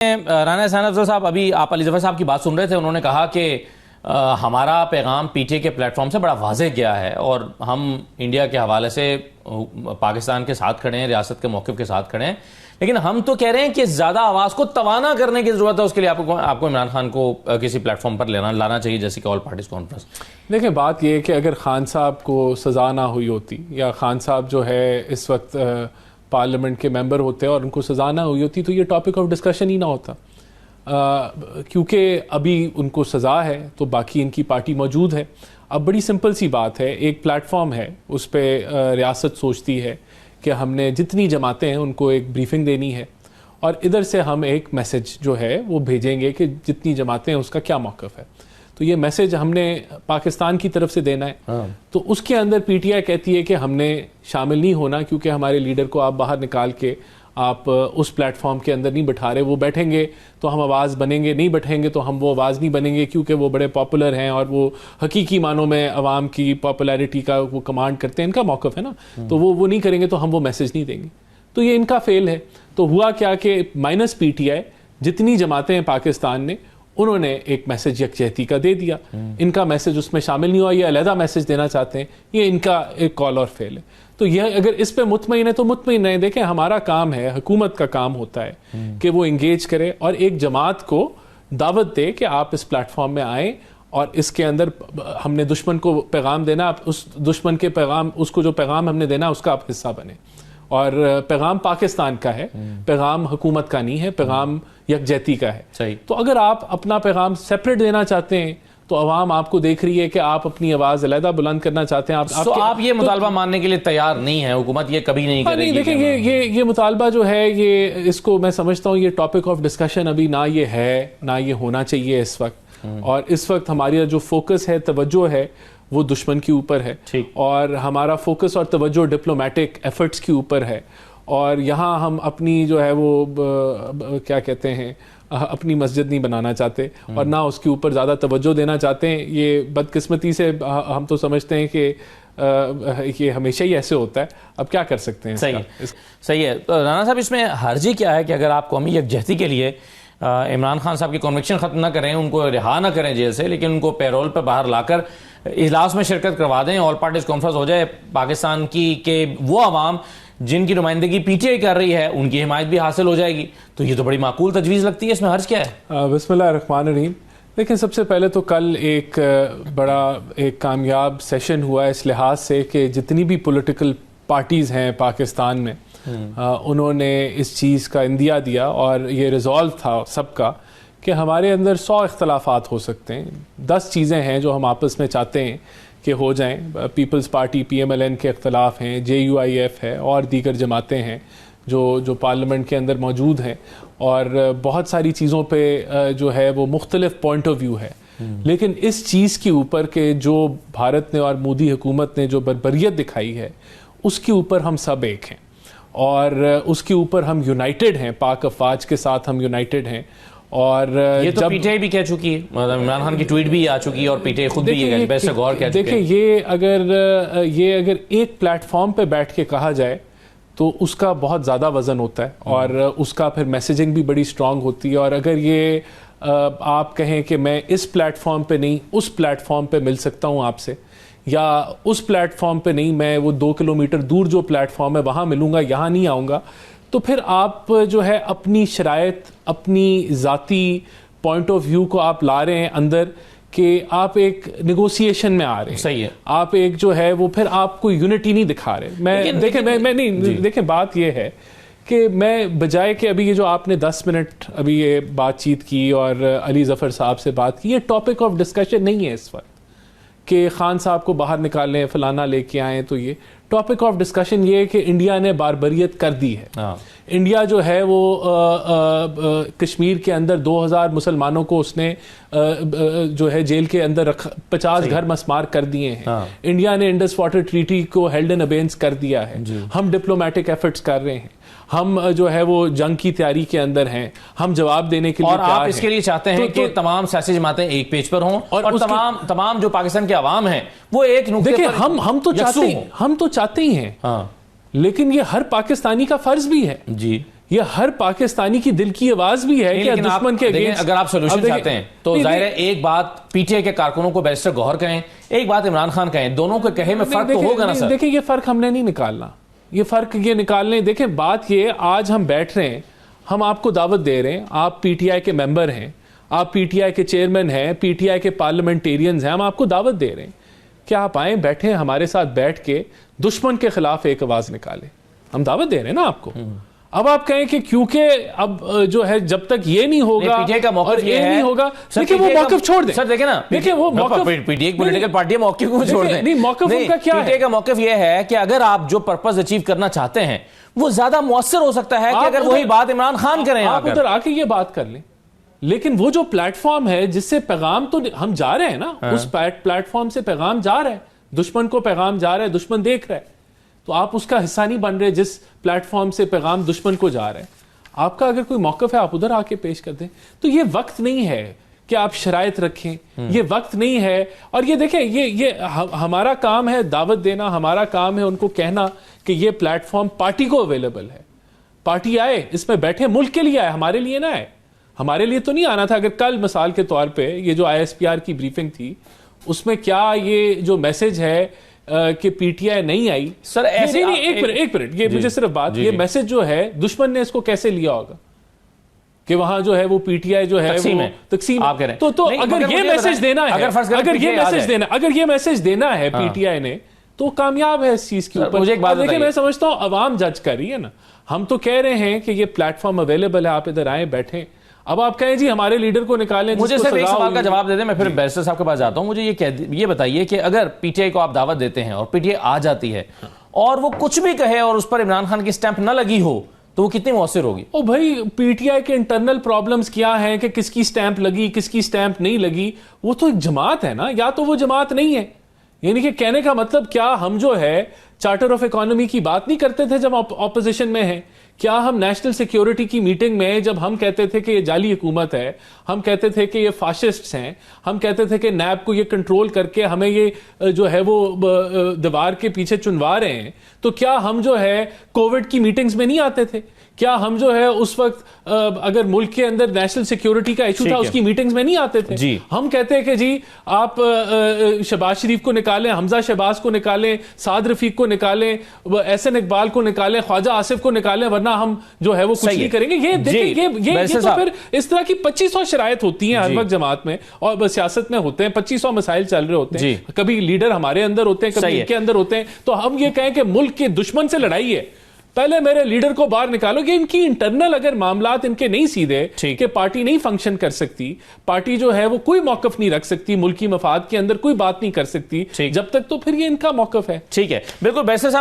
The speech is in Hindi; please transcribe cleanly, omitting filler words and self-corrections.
राना एहसान अफजल साहब, अभी आप अली जफर साहब की बात सुन रहे थे, उन्होंने कहा कि हमारा पैगाम पीटीआई के प्लेटफॉर्म से बड़ा वाज़ेह गया है और हम इंडिया के हवाले से पाकिस्तान के साथ खड़े हैं, रियासत के मौक़िफ़ के साथ खड़े हैं, लेकिन हम तो कह रहे हैं कि ज़्यादा आवाज़ को तवाना करने की ज़रूरत है। उसके लिए आपको इमरान खान को किसी प्लेटफॉर्म पर लाना चाहिए, जैसे कि ऑल पार्टीज़ कॉन्फ्रेंस। देखिए, बात यह है कि अगर खान साहब को सज़ा ना हुई होती या खान साहब जो है इस वक्त पार्लियामेंट के मेंबर होते हैं और उनको सज़ा ना हुई होती तो ये टॉपिक ऑफ डिस्कशन ही ना होता। क्योंकि अभी उनको सज़ा है तो बाकी इनकी पार्टी मौजूद है। अब बड़ी सिंपल सी बात है, एक प्लेटफॉर्म है, उस पर रियासत सोचती है कि हमने जितनी जमातें हैं उनको एक ब्रीफिंग देनी है और इधर से हम एक मैसेज जो है वो भेजेंगे कि जितनी जमातें हैं उसका क्या मौक़िफ़ है। तो ये मैसेज हमने पाकिस्तान की तरफ से देना है। तो उसके अंदर पीटीआई कहती है कि हमने शामिल नहीं होना क्योंकि हमारे लीडर को आप बाहर निकाल के आप उस प्लेटफॉर्म के अंदर नहीं बैठा रहे। वो बैठेंगे तो हम आवाज़ बनेंगे, नहीं बैठेंगे तो हम वो आवाज़ नहीं बनेंगे क्योंकि वो बड़े पॉपुलर हैं और वो हकीकी मानों में अवाम की पॉपुलैरिटी का वो कमांड करते हैं, इनका मौक़िफ़ है ना। तो वो नहीं करेंगे तो हम वो मैसेज नहीं देंगे। तो ये इनका फेल है। तो हुआ क्या कि माइनस पीटीआई जितनी जमातें हैं पाकिस्तान ने, उन्होंने एक मैसेज यकजहती का दे दिया। इनका मैसेज उसमें शामिल नहीं हुआ, ये अलहदा मैसेज देना चाहते हैं। ये इनका एक कॉल और फेल है। तो यह अगर इस पे मुतमईन है तो मुतमईन रहे। देखें, हमारा काम है, हुकूमत का काम होता है कि वो इंगेज करे और एक जमात को दावत दे कि आप इस प्लेटफॉर्म में आएँ और इसके अंदर हमने दुश्मन को पैगाम देना, आप उस दुश्मन के पैगाम, उसको जो पैगाम हमने देना उसका आप हिस्सा बने। और पैगाम पाकिस्तान का है, पैगाम हुकूमत का नहीं है, पैगाम यकजहती का है। सही। तो अगर आप अपना पैगाम सेपरेट देना चाहते हैं तो अवाम आपको देख रही है कि आप अपनी आवाज़ अलहदा बुलंद करना चाहते हैं। आप ये मुतालबा मानने के लिए तैयार नहीं है, हुकूमत ये कभी नहीं करेगी। नहीं, देखिए, ये मुतालबा जो है, ये इसको मैं समझता हूँ ये टॉपिक ऑफ डिस्कशन अभी ना ये है ना ये होना चाहिए इस वक्त। और इस वक्त हमारी जो फोकस है, तवज्जो है, वो दुश्मन के ऊपर है और हमारा फोकस और तवज्जो डिप्लोमेटिक एफर्ट्स के ऊपर है। और यहाँ हम अपनी जो है वो क्या कहते हैं, अपनी मस्जिद नहीं बनाना चाहते और ना उसके ऊपर ज़्यादा तवज्जो देना चाहते हैं। ये बदकिस्मती से हम तो समझते हैं कि ये हमेशा ही ऐसे होता है। अब क्या कर सकते हैं। सही है। राना साहब, इसमें हर्जी क्या है कि अगर आप कौमी यकजहती के लिए इमरान खान साहब की कन्विक्शन ख़त्म ना करें, उनको रिहा ना करें जेल से, लेकिन उनको पैरोल पर बाहर लाकर इजलास में शिरकत करवा दें, ऑल पार्टीज कॉन्फ्रेंस हो जाए पाकिस्तान की, के वो अवाम जिनकी नुमाइंदगी पीटीआई कर रही है उनकी हिमायत भी हासिल हो जाएगी। तो ये तो बड़ी माकूल तजवीज़ लगती है, इसमें हर्ज क्या है? बिस्मिल्लाहिर्रहमानिर्रहीम। लेकिन सबसे पहले तो कल एक बड़ा एक कामयाब सेशन हुआ इस लिहाज से कि जितनी भी पॉलिटिकल पार्टीज़ हैं पाकिस्तान में, उन्होंने इस चीज़ का इंदिया दिया और ये रिजॉल्व था सबका कि हमारे अंदर 100 इख्तलाफात हो सकते हैं, 10 चीज़ें हैं जो हम आपस में चाहते हैं कि हो जाएं। पीपल्स पार्टी PMLN के इख्तलाफ हैं, JUIF है और दीगर जमातें हैं जो पार्लियामेंट के अंदर मौजूद हैं और बहुत सारी चीज़ों पे जो है वो मुख्तलिफ पॉइंट ऑफ व्यू है। लेकिन इस चीज़ के ऊपर के जो भारत ने और मोदी हुकूमत ने जो बर्बरियत दिखाई है उसके ऊपर हम सब एक हैं और उसके ऊपर हम यूनाइटेड हैं, पाक अफवाज के साथ हम यूनाइटेड हैं। और ये तो पीटीआई भी कह चुकी है, मतलब इमरान खान की ट्वीट भी आ चुकी है और पीटीआई खुद भी ये बेशक गौर कह चुके हैं। देखिए, ये अगर एक प्लेटफॉर्म पे बैठ के कहा जाए तो उसका बहुत ज़्यादा वज़न होता है और उसका फिर मैसेजिंग भी बड़ी स्ट्रांग होती है। और अगर ये आप कहें कि मैं इस प्लेटफॉर्म पे नहीं उस प्लेटफॉर्म पे मिल सकता हूँ आपसे, या उस प्लेटफॉर्म पे नहीं मैं वो 2 किलोमीटर दूर जो प्लेटफॉर्म है वहाँ मिलूँगा, यहाँ नहीं आऊँगा, तो फिर आप जो है अपनी शराइत, अपनी ज़ाती पॉइंट ऑफ व्यू को आप ला रहे हैं अंदर कि आप एक नेगोशिएशन में आ रहे हैं। सही है। आप एक जो है वो फिर आपको यूनिटी नहीं दिखा रहे। देखें, बात ये है कि मैं बजाय कि अभी ये जो आपने 10 मिनट अभी ये बातचीत की और अली जफ़र साहब से बात की, ये टॉपिक ऑफ डिस्कशन नहीं है इस वक्त कि खान साहब को बाहर निकालें, फलाना लेके आए। तो ये टॉपिक ऑफ डिस्कशन ये है कि इंडिया ने बारबरियत कर दी है। इंडिया जो है वो कश्मीर के अंदर 2000 मुसलमानों को उसने जो है जेल के अंदर 50 घर मस्मार कर दिए हैं। इंडिया ने इंडस वाटर ट्रीटी को हेल्ड इन अबेंस कर दिया है। हम डिप्लोमेटिक एफर्ट्स कर रहे हैं, हम जो है वो जंग की तैयारी के अंदर हैं, हम जवाब देने के लिए और आप इसके लिए चाहते हैं कि तमाम सियासी जमातें एक पेज पर हों और तमाम जो पाकिस्तान के अवाम हैं वो एक नुक्ते पर हम तो चाहते ही हैं। लेकिन ये हर पाकिस्तानी का फर्ज भी है जी ये हर पाकिस्तानी की दिल की आवाज भी है कि दुश्मन के अगेंस्ट। अगर आप सोल्यूशन चाहते हैं तो जाहिर है एक बात पीटीआई के कारकुनों को बैरिस्टर गौहर कहें, एक बात इमरान खान कहें, दोनों के कहे में फर्क तो होगा ना सर। देखिए ये फर्क हमने नहीं निकालना, ये फर्क ये निकालने, देखें बात ये, आज हम बैठ रहे हैं, हम आपको दावत दे रहे हैं, आप पीटीआई के मेंबर हैं, आप पीटीआई के चेयरमैन हैं, पीटीआई के पार्लियामेंटेरियंस हैं, हम आपको दावत दे रहे हैं कि आप आए, बैठे हमारे साथ बैठ के दुश्मन के खिलाफ एक आवाज निकाले। हम दावत दे रहे हैं ना आपको। अब आप कहें कि क्योंकि अब जो है जब तक ये नहीं होगा और ये नहीं होगा, देखिए वो मौक़िफ़ छोड़ दें। सर देखें ना, देखिए वो मौक़िफ़, पीटीआई पॉलिटिकल पार्टी है, मौक़िफ़ को छोड़ दें। नहीं, मौक़िफ़ उनका क्या है? पीटीआई का मौक़िफ़ ये है कि अगर आप जो पर्पस अचीव करना चाहते हैं वो ज्यादा मुअस्सर हो सकता है कि अगर वही बात इमरान खान करें, आप उधर आके ये बात कर लें। लेकिन वो जो प्लेटफॉर्म है जिससे पैगाम तो हम जा रहे हैं ना, उस प्लेटफॉर्म से पैगाम जा रहा है, दुश्मन को पैगाम जा रहा है, दुश्मन देख रहा है, तो आप उसका हिस्सा नहीं बन रहे जिस प्लेटफॉर्म से पैगाम दुश्मन को जा रहा है। आपका अगर कोई मौक़िफ़ है आप उधर आके पेश कर दें। तो ये वक्त नहीं है कि आप शराइत रखें, ये वक्त नहीं है। और ये देखें, ये हमारा काम है दावत देना, हमारा काम है उनको कहना कि ये प्लेटफॉर्म पार्टी को अवेलेबल है, पार्टी आए, इसमें बैठे, मुल्क के लिए आए, हमारे लिए ना आए। हमारे लिए तो नहीं आना था। अगर कल मिसाल के तौर पे ये जो ISPR की ब्रीफिंग थी उसमें क्या ये जो मैसेज है कि पीटीआई नहीं आई, सर ऐसे नहीं, एक मिनट ये मुझे सिर्फ बात, ये मैसेज जो है दुश्मन ने इसको कैसे लिया होगा कि वहां जो है वो पीटीआई जो है तकसीम आप कह रहे हैं। तो अगर ये मैसेज देना है, अगर ये मैसेज देना है पीटीआई ने, तो कामयाब है इस चीज के ऊपर। मुझे एक बात देखिए, मैं समझता हूं अवाम जज कर रही है ना। हम तो कह रहे हैं कि ये प्लेटफॉर्म अवेलेबल है, आप इधर आए, बैठे। अब आप कहें जी हमारे लीडर को निकालें। मुझे सिर्फ एक सवाल का जवाब दे दें, मैं फिर बैरिस्टर साहब के पास जाता हूं। मुझे ये बताइए कि अगर पीटीआई को आप दावत देते हैं और पीटीआई आ जाती है और वो कुछ भी कहे और उस पर इमरान खान की स्टैंप न लगी हो, तो वो कितनी मुअस्सिर होगी? ओ भाई, पीटीआई के इंटरनल प्रॉब्लम्स क्या हैं कि किसकी स्टैंप लगी, किसकी स्टैंप नहीं लगी, वो तो एक जमात है ना, या तो वो जमात नहीं है। यानी कि कहने का मतलब क्या, हम जो है चार्टर ऑफ इकोनॉमी की बात नहीं करते थे जब ऑपोजिशन में हैं? क्या हम नेशनल सिक्योरिटी की मीटिंग में जब हम कहते थे कि ये जाली हुकूमत है, हम कहते थे कि ये फाशिस्ट्स हैं, हम कहते थे कि नैब को ये कंट्रोल करके हमें ये जो है वो दीवार के पीछे चुनवा रहे हैं, तो क्या हम जो है कोविड की मीटिंग्स में नहीं आते थे? क्या हम जो है उस वक्त अगर मुल्क के अंदर नेशनल सिक्योरिटी का इशू था उसकी मीटिंग्स में नहीं आते थे? जी। हम कहते हैं कि जी आप शहबाज शरीफ को निकालें, हमजा शहबाज को निकालें, साद रफीक को निकालें, एहसन इकबाल को निकालें, ख्वाजा आसिफ को निकालें, वरना हम जो है वो कुछ नहीं करेंगे। ये देखिए, ये तो फिर इस तरह की 2500 शराइत होती हैं हर वक्त जमात में और सियासत में होते हैं। 2500 मसाइल चल रहे होते हैं, कभी लीडर हमारे अंदर होते हैं, कभी इनके अंदर होते हैं। तो हम ये कहें कि मुल्क के दुश्मन से लड़ाई है, पहले मेरे लीडर को बाहर निकालो। कि इनकी इंटरनल अगर मामलात इनके नहीं सीधे कि पार्टी नहीं फंक्शन कर सकती, पार्टी जो है वो कोई मौकफ नहीं रख सकती, मुल्की मफाद के अंदर कोई बात नहीं कर सकती जब तक, तो फिर ये इनका मौकफ है। ठीक है, बिल्कुल बैरिस्टर साहब।